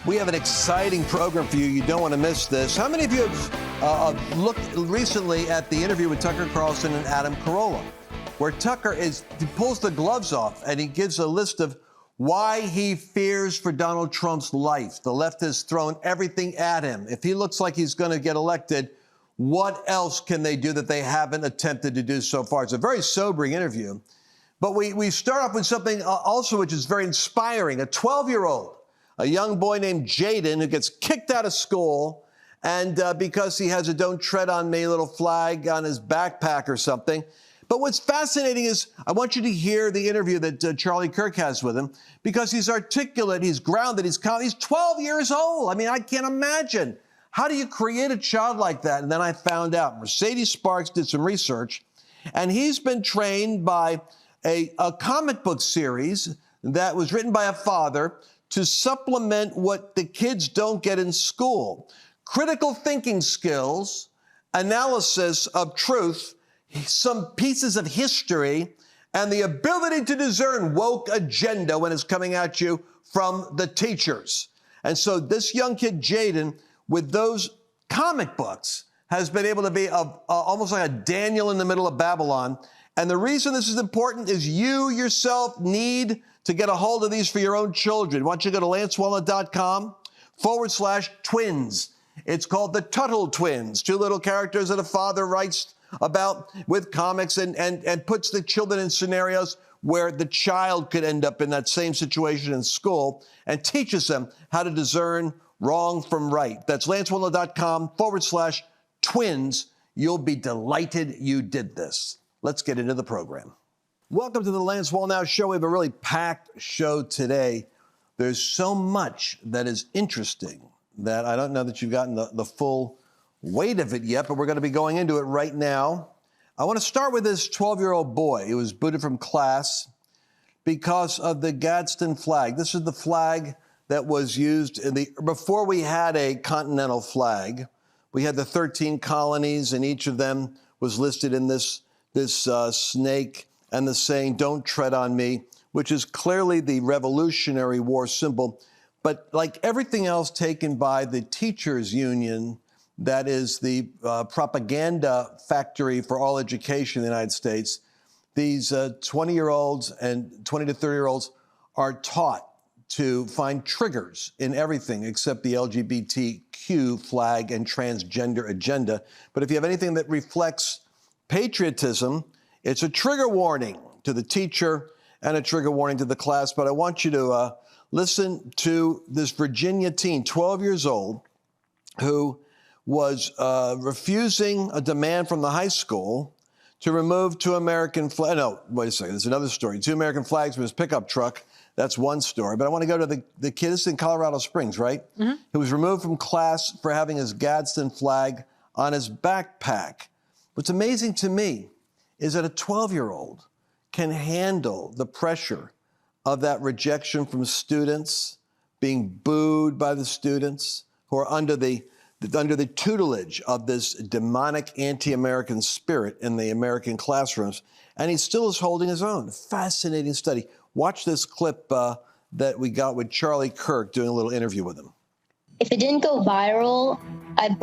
We have an exciting program for you. You don't want to miss this. How many of you have looked recently at the interview with Tucker Carlson and Adam Carolla, where he pulls the gloves off and he gives a list of why he fears for Donald Trump's life. The left has thrown everything at him. If he looks like he's going to get elected, what else can they do that they haven't attempted to do so far? It's a very sobering interview. But we start off with something also which is very inspiring. A 12-year-old, a young boy named Jaden, who gets kicked out of school, and because he has a "Don't Tread on Me" little flag on his backpack or something. But what's fascinating is I want you to hear the interview that Charlie Kirk has with him, because he's articulate, he's grounded, he's 12 years old. I mean, I can't imagine. How do you create a child like that? And then I found out Mercedes Sparks did some research, and he's been trained by a comic book series that was written by a father to supplement what the kids don't get in school. Critical thinking skills, analysis of truth, some pieces of history, and the ability to discern woke agenda when it's coming at you from the teachers. And so this young kid, Jaden, with those comic books, has been able to be almost like a Daniel in the middle of Babylon. And the reason this is important is you yourself need to get a hold of these for your own children. Why don't you go to lancewallnau.com/twins. It's called the Tuttle Twins, two little characters that a father writes about with comics and puts the children in scenarios where the child could end up in that same situation in school and teaches them how to discern wrong from right. That's lancewallnau.com/twins. You'll be delighted you did this. Let's get into the program. Welcome to the Lance Wallnau Show. We have a really packed show today. There's so much that is interesting that I don't know that you've gotten the full weight of it yet, but we're going to be going into it right now. I want to start with this 12-year-old boy who was booted from class because of the Gadsden flag. This is the flag that was used before we had a continental flag. We had the 13 colonies, and each of them was listed in this snake and the saying, "Don't tread on me," which is clearly the Revolutionary War symbol. But like everything else taken by the teachers union, that is the propaganda factory for all education in the United States, these 20-year-olds and 20 to 30-year-olds are taught to find triggers in everything except the LGBTQ flag and transgender agenda. But if you have anything that reflects patriotism, it's a trigger warning to the teacher and a trigger warning to the class. But I want you to listen to this Virginia teen, 12 years old, who was refusing a demand from the high school to remove two American flags. No, wait a second, there's another story. Two American flags from his pickup truck. That's one story. But I want to go to the kid, this is in Colorado Springs, right? Mm-hmm. Who was removed from class for having his Gadsden flag on his backpack. What's amazing to me is that a 12-year-old can handle the pressure of that rejection from students, being booed by the students who are under the tutelage of this demonic anti-American spirit in the American classrooms, and he still is holding his own. Fascinating study. Watch this clip that we got with Charlie Kirk doing a little interview with him. If it didn't go viral, they'd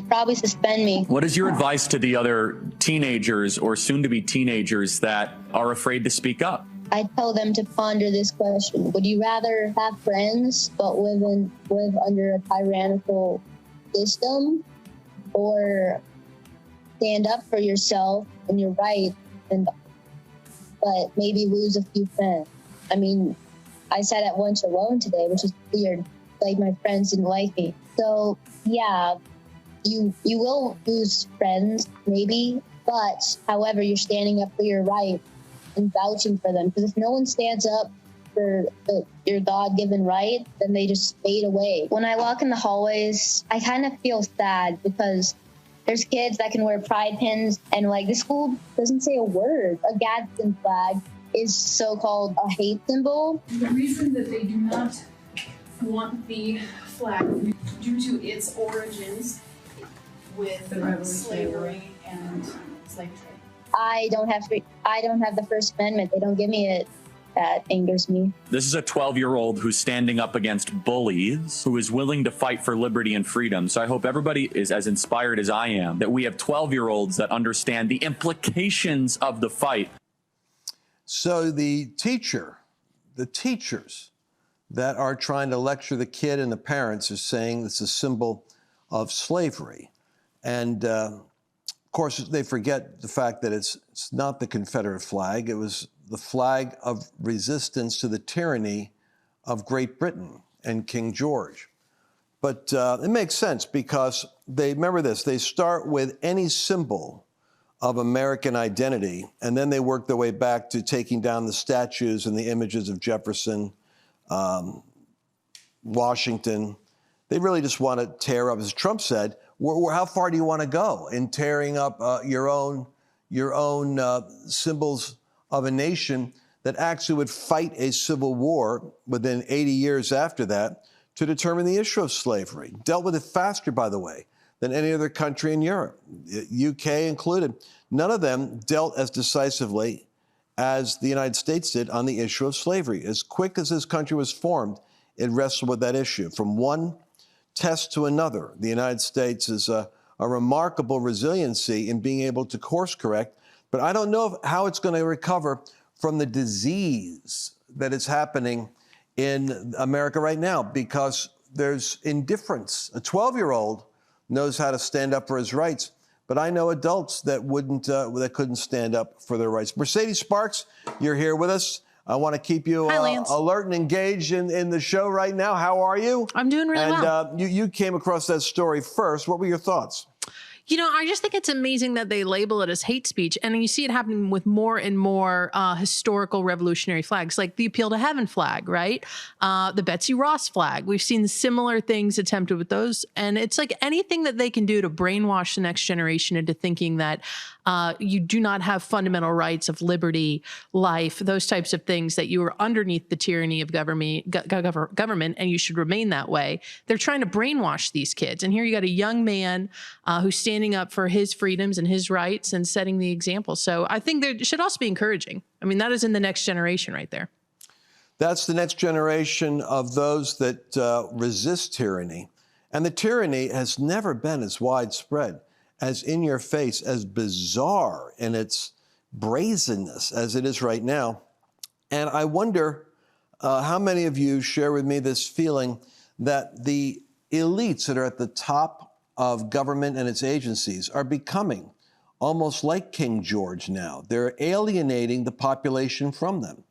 probably suspend me. What is your advice to the other teenagers or soon-to-be teenagers that are afraid to speak up? I tell them to ponder this question. Would you rather have friends but live under a tyrannical system, or stand up for yourself and your right, but maybe lose a few friends? I mean, I sat at lunch alone today, which is weird. Like, my friends didn't like me. So, yeah, you will lose friends, maybe, but however, you're standing up for your right and vouching for them. Because if no one stands up for your God-given right, then they just fade away. When I walk in the hallways, I kind of feel sad because there's kids that can wear pride pins, and like, this school doesn't say a word. A Gadsden flag is so-called a hate symbol. The reason that they do not want the flag due to its origins with slavery and slave trade. I don't have the First Amendment. They don't give me it. that angers me. This is a 12-year-old who's standing up against bullies, who is willing to fight for liberty and freedom. So I hope everybody is as inspired as I am, that we have 12-year-olds that understand the implications of the fight. So the teachers that are trying to lecture the kid and the parents are saying it's a symbol of slavery. And of course, they forget the fact that it's not the Confederate flag. It was the flag of resistance to the tyranny of Great Britain and King George. But it makes sense because remember this, they start with any symbol of American identity, and then they work their way back to taking down the statues and the images of Jefferson, Washington. They really just want to tear up, as Trump said, how far do you want to go in tearing up your own symbols of a nation that actually would fight a civil war within 80 years after that to determine the issue of slavery? Dealt with it faster, by the way, than any other country in Europe, UK included. None of them dealt as decisively as the United States did on the issue of slavery. As quick as this country was formed, it wrestled with that issue. From one test to another, the United States is a remarkable resiliency in being able to course correct, but I don't know how it's going to recover from the disease that is happening in America right now, because there's indifference. A 12-year-old knows how to stand up for his rights, but I know adults that couldn't stand up for their rights. Mercedes Sparks, you're here with us. I want to keep you alert and engaged in the show right now. How are you? I'm doing really well. And you came across that story first. What were your thoughts? You know, I just think it's amazing that they label it as hate speech. And you see it happening with more and more historical revolutionary flags, like the Appeal to Heaven flag, right? The Betsy Ross flag. We've seen similar things attempted with those. And it's like anything that they can do to brainwash the next generation into thinking that you do not have fundamental rights of liberty, life, those types of things, that you are underneath the tyranny of government and you should remain that way. They're trying to brainwash these kids. And here you got a young man who's standing up for his freedoms and his rights and setting the example. So I think there should also be encouraging. I mean, that is in the next generation right there. That's the next generation of those that resist tyranny. And the tyranny has never been as widespread, as in your face, as bizarre in its brazenness as it is right now. And I wonder how many of you share with me this feeling that the elites that are at the top of government and its agencies are becoming almost like King George now. They're alienating the population from them.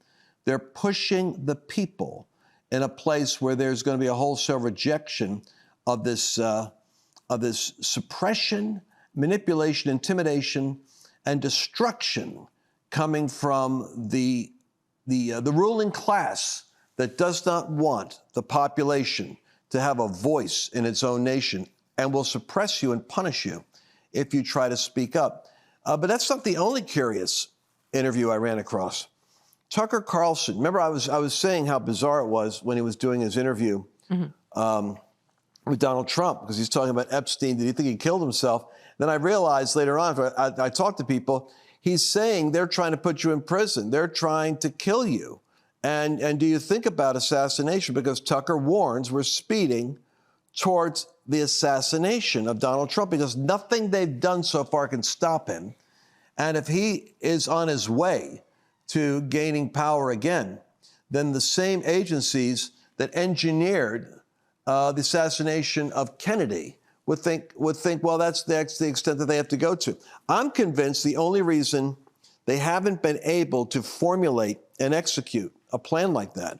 They're pushing the people in a place where there's going to be a wholesale rejection of this suppression, manipulation, intimidation, and destruction coming from the ruling class that does not want the population to have a voice in its own nation, and will suppress you and punish you if you try to speak up. But that's not the only curious interview I ran across. Tucker Carlson, remember I was saying how bizarre it was when he was doing his interview with Donald Trump, because he's talking about Epstein. Did he think he killed himself? Then I realized later on, I talked to people, he's saying they're trying to put you in prison. They're trying to kill you. And do you think about assassination? Because Tucker warns we're speeding towards the assassination of Donald Trump, because nothing they've done so far can stop him. And if he is on his way to gaining power again, then the same agencies that engineered the assassination of Kennedy would think, well, that's the extent that they have to go to. I'm convinced the only reason they haven't been able to formulate and execute a plan like that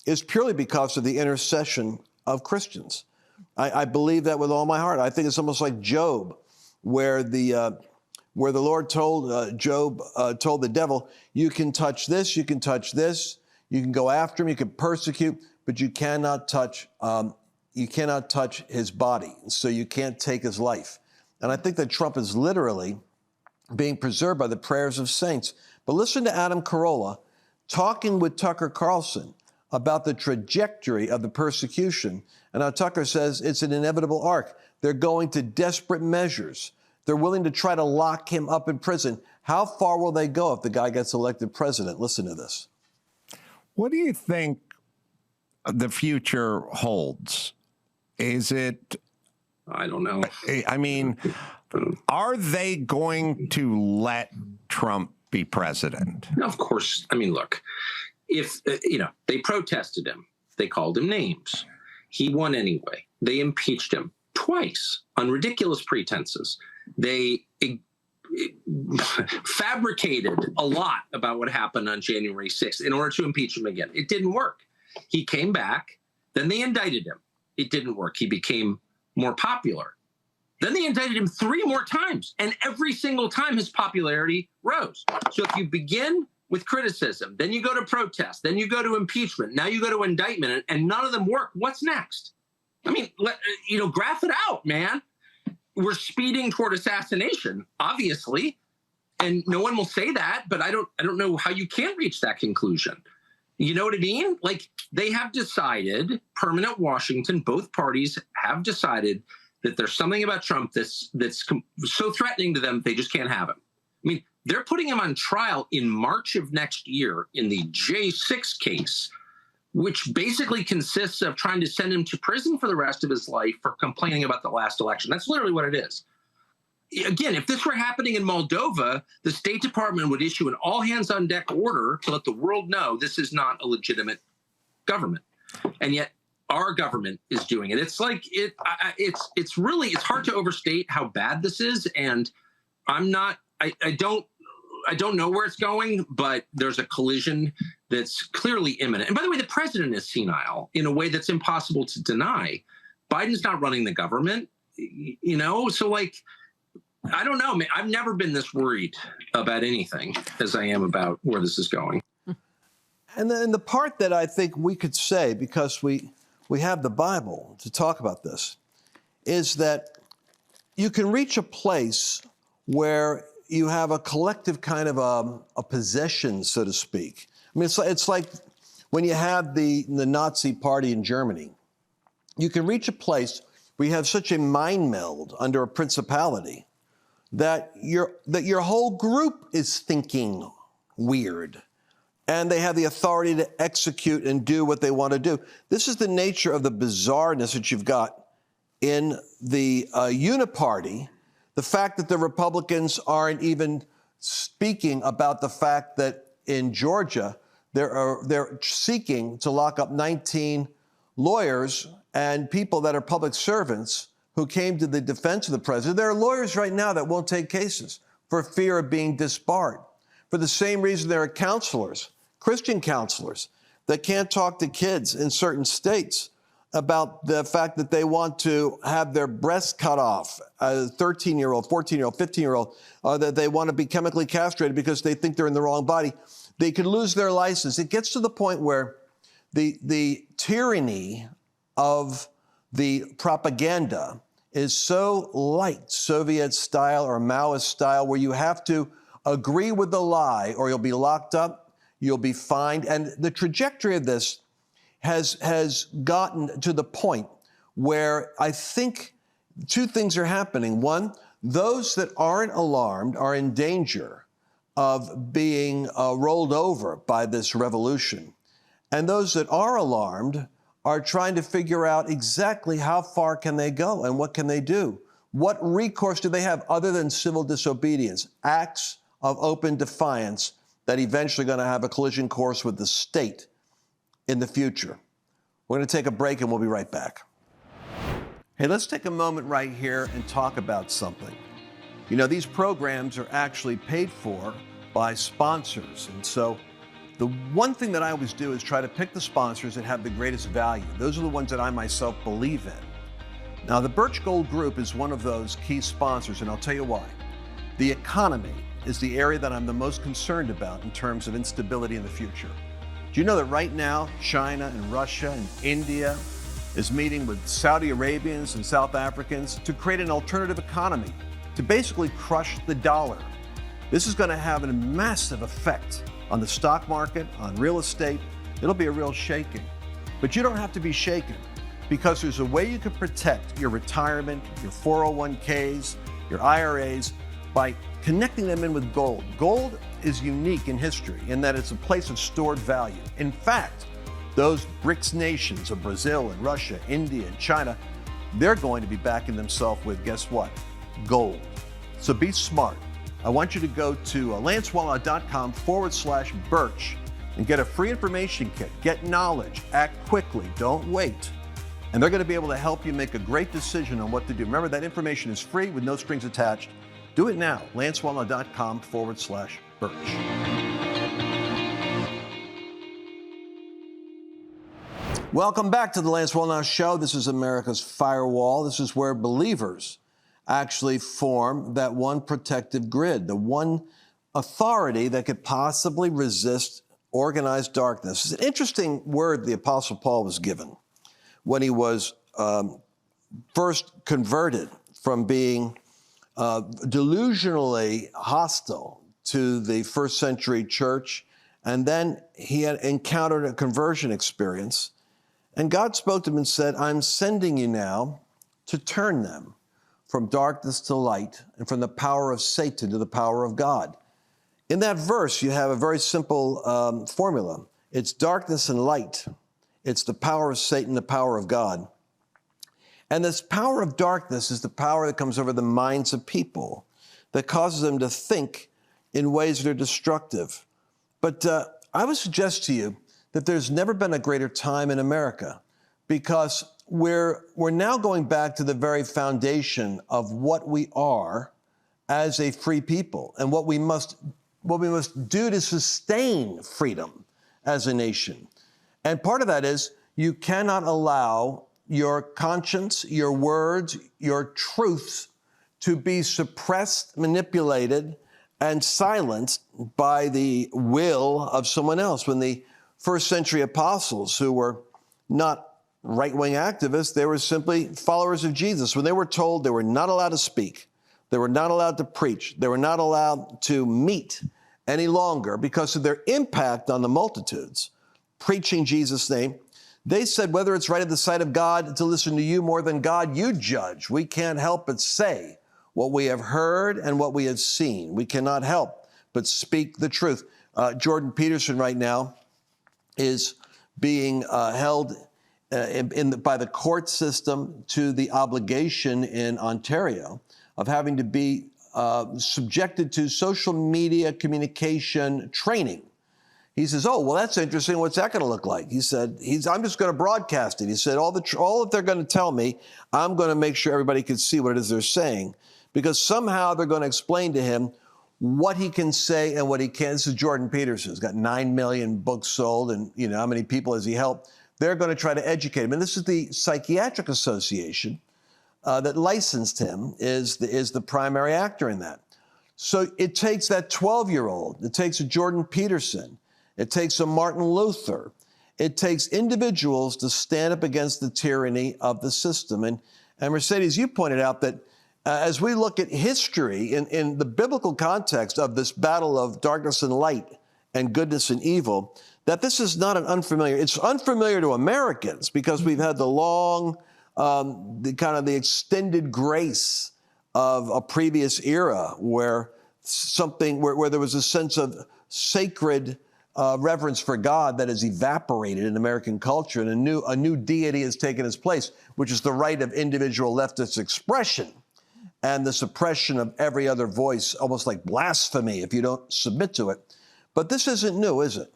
is purely because of the intercession of Christians. I believe that with all my heart. I think it's almost like Job, where the Lord told Job, told the devil, you can touch this, you can touch this, you can go after him, you can persecute, but you cannot touch his body, so you can't take his life. And I think that Trump is literally being preserved by the prayers of saints. But listen to Adam Carolla talking with Tucker Carlson about the trajectory of the persecution. And now Tucker says it's an inevitable arc. They're going to desperate measures. They're willing to try to lock him up in prison. How far will they go if the guy gets elected president? Listen to this. What do you think the future holds? Is it, I don't know. I mean, are they going to let Trump be president? No, of course. I mean, look, if, they protested him, they called him names. He won anyway. They impeached him twice on ridiculous pretenses. They fabricated a lot about what happened on January 6th in order to impeach him again. It didn't work. He came back. Then they indicted him. It didn't work. He became more popular. Then they indicted him 3 more times. And every single time his popularity rose. So if you begin with criticism, then you go to protest, then you go to impeachment, now you go to indictment, and none of them work, what's next? I mean, graph it out, man. We're speeding toward assassination, obviously, and no one will say that, but I don't know how you can reach that conclusion. You know what I mean? Like, they have decided, permanent Washington, both parties have decided that there's something about Trump that's so threatening to them, they just can't have him. I mean, they're putting him on trial in March of next year in the J6 case, which basically consists of trying to send him to prison for the rest of his life for complaining about the last election. That's literally what it is. Again, if this were happening in Moldova, the State Department would issue an all-hands-on-deck order to let the world know this is not a legitimate government. And yet our government is doing it. It's like it's hard to overstate how bad this is. And I don't know where it's going, but there's a collision that's clearly imminent. And by the way, the president is senile in a way that's impossible to deny. Biden's not running the government, so like, I don't know, man. I've never been this worried about anything as I am about where this is going. And then the part that I think we could say, because we have the Bible to talk about this, is that you can reach a place where you have a collective kind of a possession, so to speak. I mean, it's like when you have the Nazi party in Germany. You can reach a place where you have such a mind meld under a principality that your whole group is thinking weird, and they have the authority to execute and do what they want to do. This is the nature of the bizarreness that you've got in the uniparty. The fact that the Republicans aren't even speaking about the fact that in Georgia, they're seeking to lock up 19 lawyers and people that are public servants who came to the defense of the president. There are lawyers right now that won't take cases for fear of being disbarred. For the same reason, there are counselors, Christian counselors, that can't talk to kids in certain states about the fact that they want to have their breasts cut off, a 13-year-old, 14-year-old, 15-year-old, that they want to be chemically castrated because they think they're in the wrong body. They could lose their license. It gets to the point where the tyranny of the propaganda is so light, Soviet style or Maoist style, where you have to agree with the lie or you'll be locked up, you'll be fined. And the trajectory of this has gotten to the point where I think 2 things are happening. One, those that aren't alarmed are in danger of being rolled over by this revolution. And those that are alarmed are trying to figure out exactly how far can they go and what can they do. What recourse do they have other than civil disobedience, acts of open defiance that eventually are going to have a collision course with the state in the future. We're going to take a break and we'll be right back. Hey, let's take a moment right here and talk about something. You know, these programs are actually paid for by sponsors. And so the one thing that I always do is try to pick the sponsors that have the greatest value. Those are the ones that I myself believe in. Now, the Birch Gold Group is one of those key sponsors, and I'll tell you why. The economy is the area that I'm the most concerned about in terms of instability in the future. Do you know that right now, China and Russia and India is meeting with Saudi Arabians and South Africans to create an alternative economy, to basically crush the dollar? This is going to have a massive effect on the stock market, on real estate. It'll be a real shaking. But you don't have to be shaken, because there's a way you can protect your retirement, your 401ks, your IRAs by connecting them in with gold. Gold is unique in history in that it's a place of stored value. In fact, those BRICS nations of Brazil and Russia, India and China, they're going to be backing themselves with, guess what? Gold. So be smart. I want you to go to lancewallnau.com/Birch and get a free information kit. Get knowledge, act quickly, don't wait. And they're going to be able to help you make a great decision on what to do. Remember, that information is free with no strings attached. Do it now, lancewallnau.com/Birch. Welcome back to the Lance Wallnau Show. This is America's firewall. This is where believers actually form that one protective grid, the one authority that could possibly resist organized darkness. It's an interesting word the Apostle Paul was given when he was first converted from being delusionally hostile to the first century church. And then he had encountered a conversion experience. And God spoke to him and said, I'm sending you now to turn them from darkness to light and from the power of Satan to the power of God. In that verse, you have a very simple formula. It's darkness and light. It's the power of Satan, the power of God. And this power of darkness is the power that comes over the minds of people that causes them to think in ways that are destructive. But I would suggest to you that there's never been a greater time in America, because we're now going back to the very foundation of what we are as a free people and what we must do to sustain freedom as a nation. And part of that is you cannot allow your conscience, your words, your truths to be suppressed, manipulated, and silenced by the will of someone else. When the first century apostles, who were not right-wing activists, they were simply followers of Jesus. When they were told they were not allowed to speak, they were not allowed to preach, they were not allowed to meet any longer because of their impact on the multitudes, preaching Jesus' name, they said, whether it's right in the sight of God to listen to you more than God, you judge. We can't help but say what we have heard and what we have seen. We cannot help but speak the truth. Jordan Peterson right now is being held by the court system to the obligation in Ontario of having to be subjected to social media communication training. He says, oh, well, that's interesting. What's that going to look like? He said, I'm just going to broadcast it. He said, all that they're going to tell me, I'm going to make sure everybody can see what it is they're saying, because somehow they're going to explain to him what he can say and what he can't. This is Jordan Peterson. He's got 9 million books sold, and how many people has he helped? They're going to try to educate him. And this is the Psychiatric Association that licensed him is the primary actor in that. So it takes that 12-year-old, it takes a Jordan Peterson, it takes a Martin Luther, it takes individuals to stand up against the tyranny of the system. And Mercedes, you pointed out that as we look at history in the biblical context of this battle of darkness and light and goodness and evil, that this is not it's unfamiliar to Americans because we've had the long, the extended grace of a previous era where there was a sense of sacred reverence for God that has evaporated in American culture, and a new deity has taken its place, which is the right of individual leftist expression and the suppression of every other voice, almost like blasphemy if you don't submit to it. But this isn't new, is it?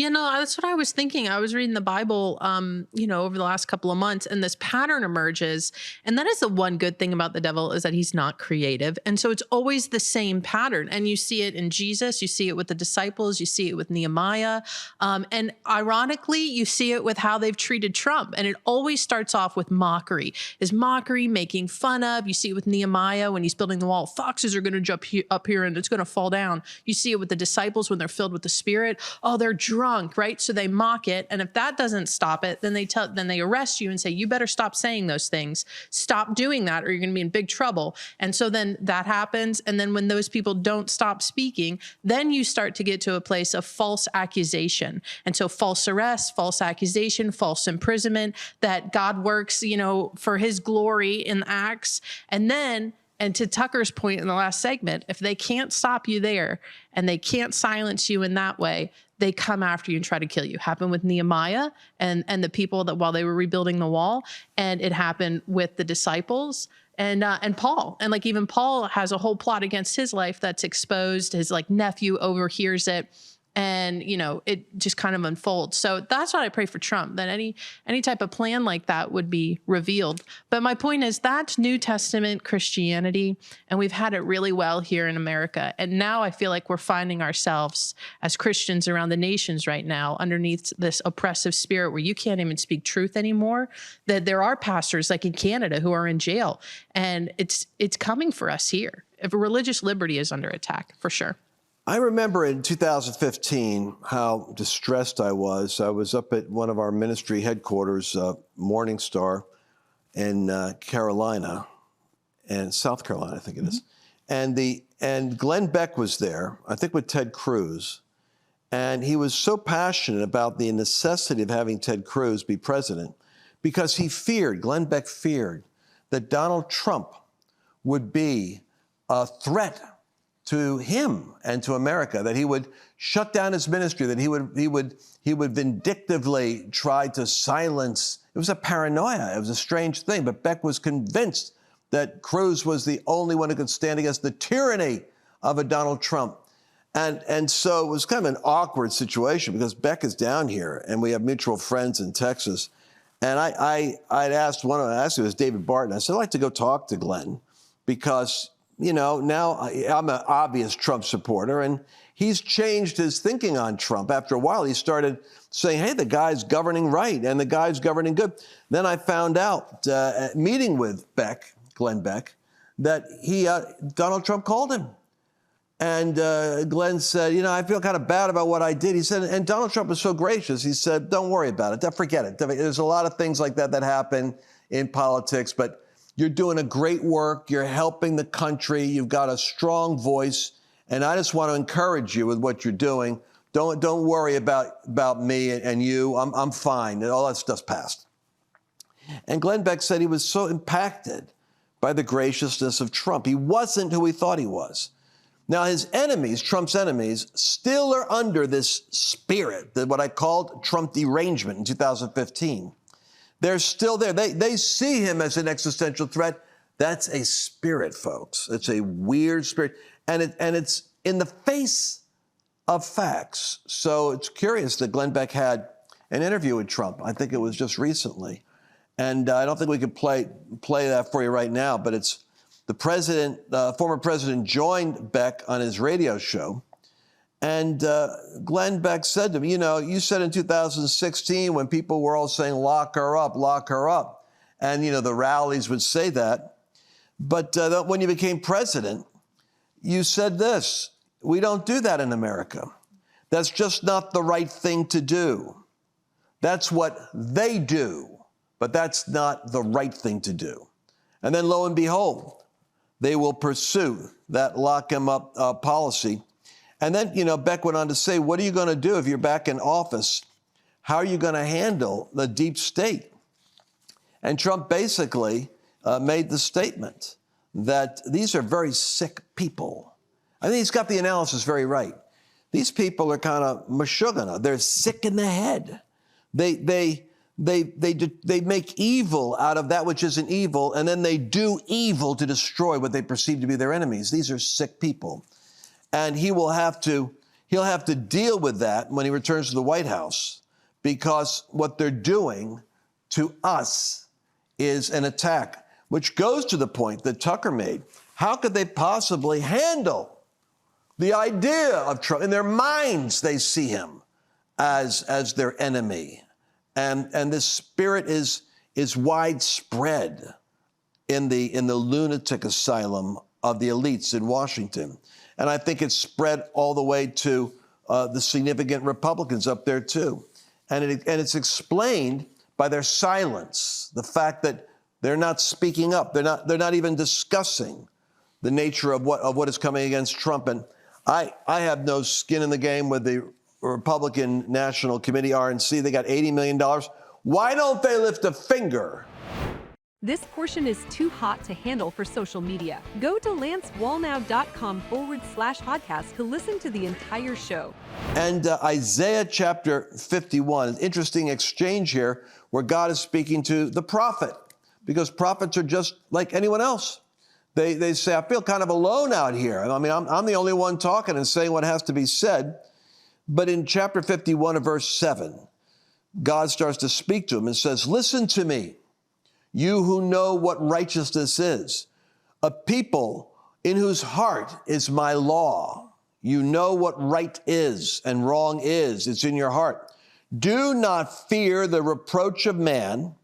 That's what I was thinking. I was reading the Bible, over the last couple of months, and this pattern emerges. And that is the one good thing about the devil, is that he's not creative. And so it's always the same pattern. And you see it in Jesus. You see it with the disciples. You see it with Nehemiah. And ironically, you see it with how they've treated Trump. And it always starts off with mockery. Is mockery, making fun of. You see it with Nehemiah when he's building the wall. Foxes are going to jump up here and it's going to fall down. You see it with the disciples when they're filled with the Spirit. Oh, they're drunk. Right? So they mock it. And if that doesn't stop it, then they arrest you and say, you better stop saying those things. Stop doing that or you're going to be in big trouble. And so then that happens. And then when those people don't stop speaking, then you start to get to a place of false accusation. And so false arrest, false accusation, false imprisonment, that God works, for his glory in Acts. And then And to Tucker's point in the last segment, if they can't stop you there and they can't silence you in that way, they come after you and try to kill you. Happened with Nehemiah and the people that while they were rebuilding the wall, and it happened with the disciples and Paul. And like even Paul has a whole plot against his life that's exposed. His like nephew overhears it. And, you know, it just kind of unfolds. So that's what I pray for Trump, that any type of plan like that would be revealed. But my point is that's New Testament Christianity, and we've had it really well here in America. And now I feel like we're finding ourselves as Christians around the nations right now underneath this oppressive spirit where you can't even speak truth anymore, that there are pastors like in Canada who are in jail. And it's coming for us here. If religious liberty is under attack, for sure. I remember in 2015 how distressed I was. I was up at one of our ministry headquarters, Morning Star, in Carolina, and South Carolina, I think it is. And Glenn Beck was there, I think with Ted Cruz, and he was so passionate about the necessity of having Ted Cruz be president because Glenn Beck feared that Donald Trump would be a threat to him and to America, that he would shut down his ministry, that he would vindictively try to silence. It was a paranoia. It was a strange thing. But Beck was convinced that Cruz was the only one who could stand against the tyranny of a Donald Trump. And so it was kind of an awkward situation because Beck is down here and we have mutual friends in Texas. And I'd asked one of them, it was David Barton. I said, I'd like to go talk to Glenn because, you know, now I'm an obvious Trump supporter, and he's changed his thinking on Trump. After a while, he started saying, hey, the guy's governing right, and the guy's governing good. Then I found out, meeting with Glenn Beck, that Donald Trump called him. And Glenn said, you know, I feel kind of bad about what I did. He said, and Donald Trump was so gracious. He said, don't worry about it. Forget it. There's a lot of things like that happen in politics, but you're doing a great work. You're helping the country. You've got a strong voice. And I just want to encourage you with what you're doing. Don't worry about me and you. I'm fine. All that stuff's past. And Glenn Beck said he was so impacted by the graciousness of Trump. He wasn't who he thought he was. Now, his enemies, Trump's enemies, still are under this spirit, what I called Trump derangement in 2015. They're still there. They see him as an existential threat. That's a spirit, folks. It's a weird spirit. And it's in the face of facts. So it's curious that Glenn Beck had an interview with Trump. I think it was just recently. And I don't think we could play that for you right now, but it's the former president joined Beck on his radio show. And Glenn Beck said to me, you know, you said in 2016 when people were all saying, lock her up. And, you know, the rallies would say that. But when you became president, you said this, we don't do that in America. That's just not the right thing to do. That's what they do, but that's not the right thing to do. And then lo and behold, they will pursue that lock him up policy. And then, you know, Beck went on to say, what are you going to do if you're back in office? How are you going to handle the deep state? And Trump basically made the statement that these are very sick people. I think he's got the analysis very right. These people are kind of mashugana. They're sick in the head. They make evil out of that which isn't evil, and then they do evil to destroy what they perceive to be their enemies. These are sick people. And he'll have to deal with that when he returns to the White House, because what they're doing to us is an attack, which goes to the point that Tucker made. How could they possibly handle the idea of Trump? In their minds, they see him as their enemy. And this spirit is widespread in the lunatic asylum of the elites in Washington. And I think it's spread all the way to the significant Republicans up there too. And it's explained by their silence, the fact that they're not speaking up. They're not even discussing the nature of what is coming against Trump. And I have no skin in the game with the Republican National Committee, RNC. They got $80 million. Why don't they lift a finger This portion is too hot to handle for social media. Go to lancewallnau.com/podcast to listen to the entire show. And Isaiah chapter 51, an interesting exchange here where God is speaking to the prophet, because prophets are just like anyone else. They say, I feel kind of alone out here. I mean, I'm the only one talking and saying what has to be said. But in chapter 51 of verse 7, God starts to speak to him and says, listen to me, you who know what righteousness is, a people in whose heart is my law. You know what right is and wrong is. It's in your heart. Do not fear the reproach of man,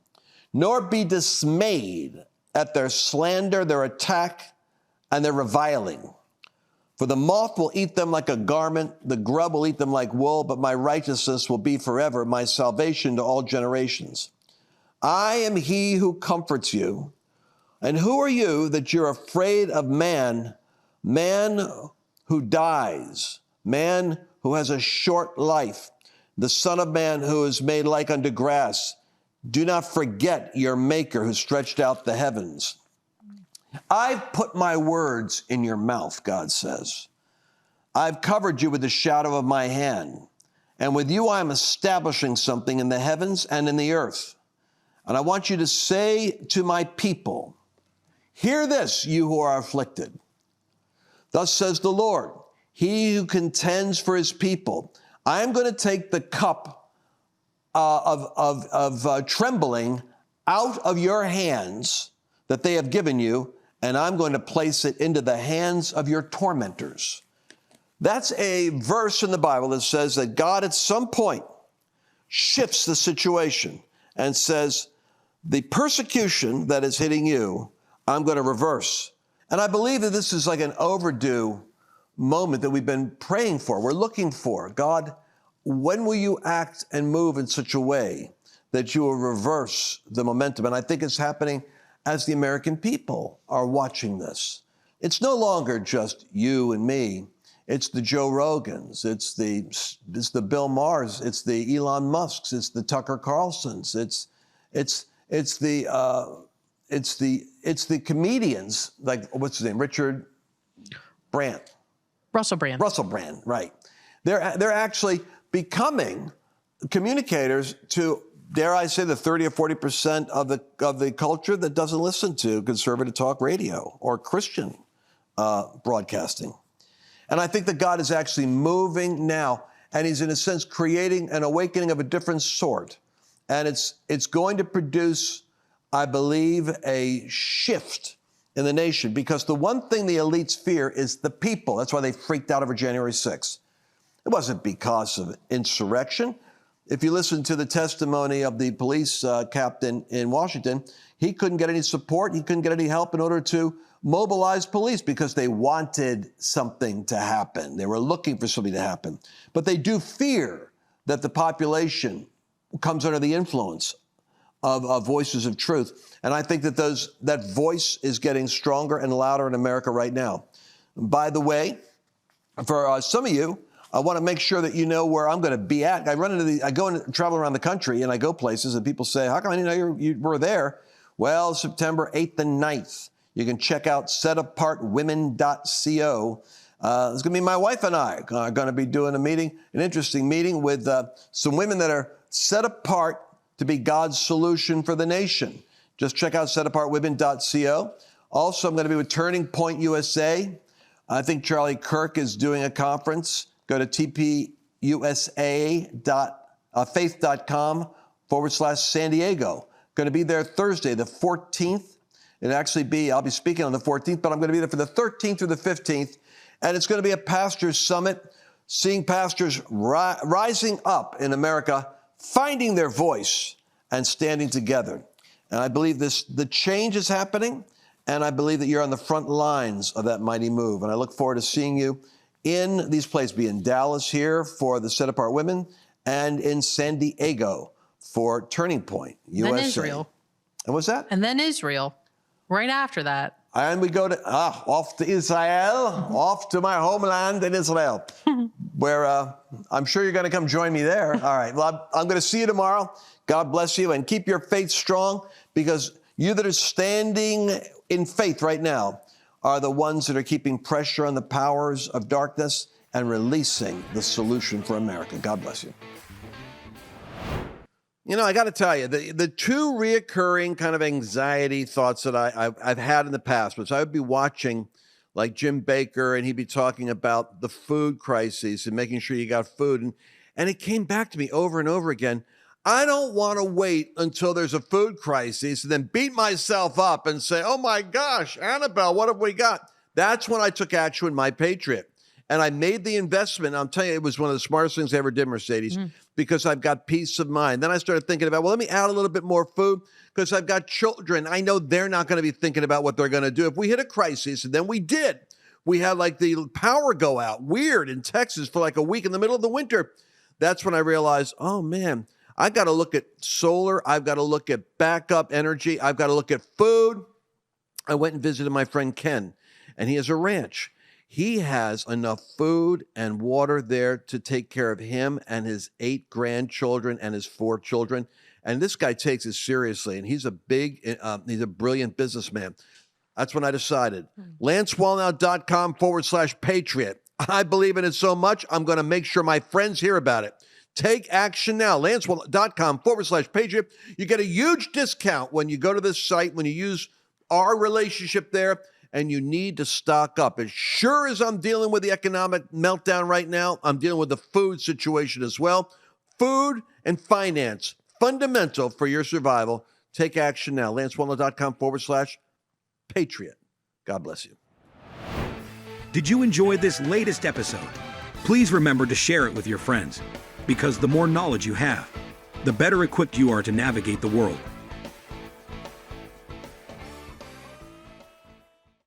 nor be dismayed at their slander, their attack, and their reviling. For the moth will eat them like a garment, the grub will eat them like wool, but my righteousness will be forever, my salvation to all generations. I am he who comforts you. And who are you that you're afraid of man, man who dies, man who has a short life, the Son of Man who is made like unto grass? Do not forget your Maker who stretched out the heavens. I've put my words in your mouth, God says. I've covered you with the shadow of my hand. And with you I am establishing something in the heavens and in the earth. And I want you to say to my people, hear this, you who are afflicted. Thus says the Lord, he who contends for his people. I am going to take the cup of trembling out of your hands that they have given you, and I'm going to place it into the hands of your tormentors. That's a verse in the Bible that says that God at some point shifts the situation and says, the persecution that is hitting you, I'm going to reverse. And I believe that this is like an overdue moment that we've been praying for. We're looking for, God, when will you act and move in such a way that you will reverse the momentum? And I think it's happening as the American people are watching this. It's no longer just you and me. It's the Joe Rogans. It's the Bill Maher's. It's the Elon Musk's. It's the Tucker Carlsons. It's the comedians, like, what's his name? Russell Brand, right. They're actually becoming communicators to, dare I say, the 30 or 40% of the culture that doesn't listen to conservative talk radio or Christian broadcasting. And I think that God is actually moving now, and he's in a sense creating an awakening of a different sort. And it's going to produce, I believe, a shift in the nation, because the one thing the elites fear is the people. That's why they freaked out over January 6th. It wasn't because of insurrection. If you listen to the testimony of the police captain in Washington, he couldn't get any support. He couldn't get any help in order to mobilize police because they wanted something to happen. They were looking for something to happen. But they do fear that the population comes under the influence of voices of truth. And I think that that voice is getting stronger and louder in America right now. By the way, for some of you, I want to make sure that you know where I'm going to be at. I go and travel around the country, and I go places, and people say, how come I didn't know you were there? Well, September 8th and 9th. You can check out setapartwomen.co. It's going to be my wife and I are going to be doing an interesting meeting with some women that are set apart to be God's solution for the nation. Just check out setapartwomen.co. Also, I'm going to be with Turning Point USA. I think Charlie Kirk is doing a conference. Go to tpusa.faith.com/San Diego. Going to be there Thursday, the 14th. I'll be speaking on the 14th, but I'm going to be there for the 13th through the 15th. And it's going to be a pastor's summit, seeing pastors rising up in America, finding their voice and standing together. And I believe the change is happening, and I believe that you're on the front lines of that mighty move. And I look forward to seeing you in these places, be in Dallas here for the Set Apart Women, and in San Diego for Turning Point USA. Then Israel. And what's that? And then Israel, right after that. And we go off to Israel, off to my homeland in Israel, where I'm sure you're going to come join me there. All right. Well, I'm going to see you tomorrow. God bless you, and keep your faith strong, because You that are standing in faith right now are the ones that are keeping pressure on the powers of darkness and releasing the solution for America. God bless you. You know, I got to tell you, the two reoccurring kind of anxiety thoughts that I've had in the past was I would be watching like Jim Baker and he'd be talking about the food crises and making sure you got food. And it came back to me over and over again. I don't want to wait until there's a food crisis and then beat myself up and say, oh my gosh, Annabelle, what have we got? That's when I took action with My Patriot. And I made the investment. I'm telling you, it was one of the smartest things I ever did, Mercedes, because I've got peace of mind. Then I started thinking about, well, let me add a little bit more food because I've got children. I know they're not going to be thinking about what they're going to do. If we hit a crisis, and then we did, we had like the power go out, weird, in Texas for like a week in the middle of the winter. That's when I realized, oh man, I got to look at solar. I've got to look at backup energy. I've got to look at food. I went and visited my friend Ken, and he has a ranch. He has enough food and water there to take care of him and his 8 grandchildren and his 4 children. And this guy takes it seriously, and he's a brilliant businessman. That's when I decided. LanceWallnau.com/Patriot. I believe in it so much, I'm going to make sure my friends hear about it. Take action now. LanceWallnau.com/Patriot. You get a huge discount when you go to this site, when you use our relationship there. And you need to stock up. As sure as I'm dealing with the economic meltdown right now, I'm dealing with the food situation as well. Food and finance, fundamental for your survival. Take action now. LanceWallnau.com/Patriot. God bless you. Did you enjoy this latest episode? Please remember to share it with your friends, because the more knowledge you have, the better equipped you are to navigate the world.